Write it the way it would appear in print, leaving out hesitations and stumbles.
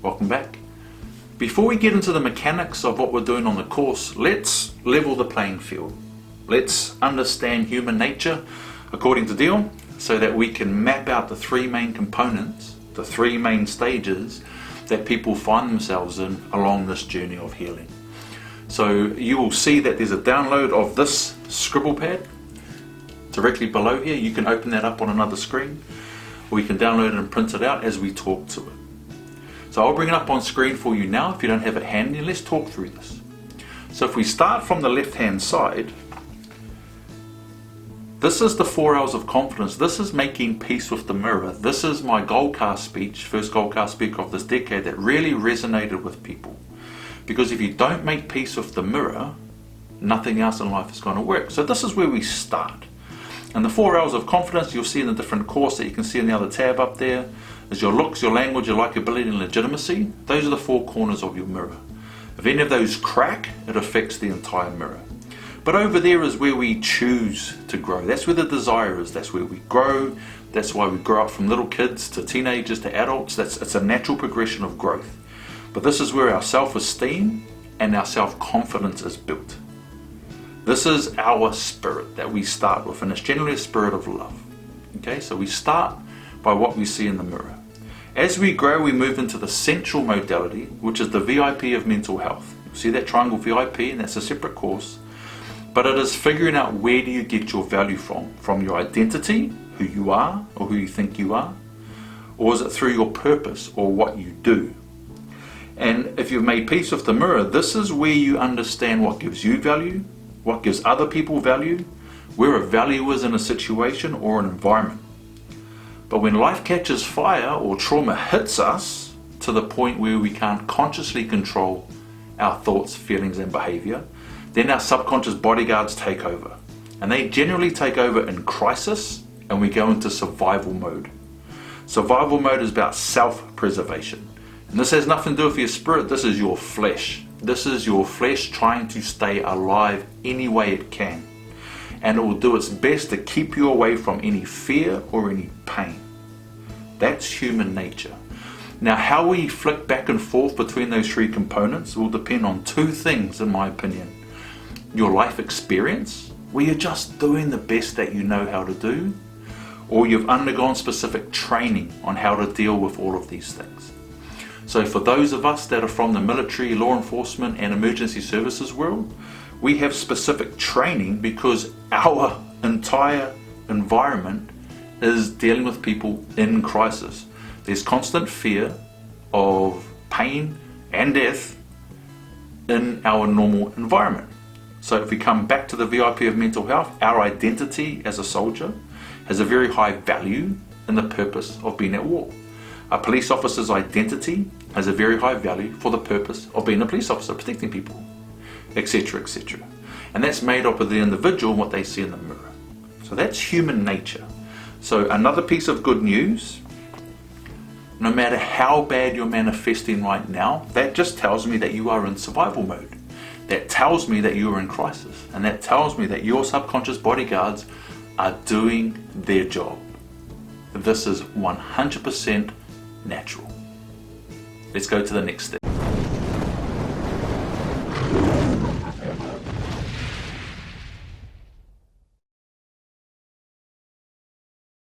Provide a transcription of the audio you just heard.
Welcome back. Before we get into the mechanics of what we're doing on the course, let's level the playing field. Let's understand human nature according to Dion so that we can map out the three main components, the three main stages that people find themselves in along this journey of healing. So you will see that there's a download of this scribble pad directly below here. You can open that up on another screen, or you can download it and print it out as we talk to it. So I'll bring it up on screen for you now if you don't have it handy, and let's talk through this. So if we start from the left hand side, this is the 4 hours of confidence. This is making peace with the mirror. This is my Goldcast speech, first Goldcast speaker of this decade, that really resonated with people. Because if you don't make peace with the mirror, nothing else in life is going to work. So this is where we start. And the 4 hours of confidence you'll see in the different course that you can see in the other tab up there is your looks, your language, your likability and legitimacy. Those are the four corners of your mirror. If any of those crack, it affects the entire mirror. But over there is where we choose to grow. That's where the desire is. That's where we grow. That's why we grow up from little kids to teenagers to adults. It's a natural progression of growth. But this is where our self-esteem and our self-confidence is built. This is our spirit that we start with, and it's generally a spirit of love. Okay, so we start by what we see in the mirror. As we grow, we move into the central modality, which is the VIP of mental health. You see that triangle VIP, and that's a separate course. But it is figuring out where do you get your value from your identity, who you are or who you think you are, or is it through your purpose or what you do? And if you've made peace with the mirror, this is where you understand what gives you value, what gives other people value, where a value is in a situation or an environment. But when life catches fire or trauma hits us to the point where we can't consciously control our thoughts, feelings and behavior, then our subconscious bodyguards take over. And they generally take over in crisis, and we go into survival mode. Survival mode is about self-preservation. And this has nothing to do with your spirit, this is your flesh. This is your flesh trying to stay alive any way it can. And it will do its best to keep you away from any fear or any pain. That's human nature. Now, how we flick back and forth between those three components will depend on two things, in my opinion. Your life experience, where you're just doing the best that you know how to do, or you've undergone specific training on how to deal with all of these things. So for those of us that are from the military, law enforcement and emergency services world, we have specific training because our entire environment is dealing with people in crisis. There's constant fear of pain and death in our normal environment. So if we come back to the VIP of mental health, our identity as a soldier has a very high value in the purpose of being at war. A police officer's identity has a very high value for the purpose of being a police officer, protecting people, etc., etc. And that's made up of the individual and what they see in the mirror. So that's human nature. So another piece of good news, no matter how bad you're manifesting right now, that just tells me that you are in survival mode. That tells me that you are in crisis. And that tells me that your subconscious bodyguards are doing their job. This is 100% natural. Let's go to the next step.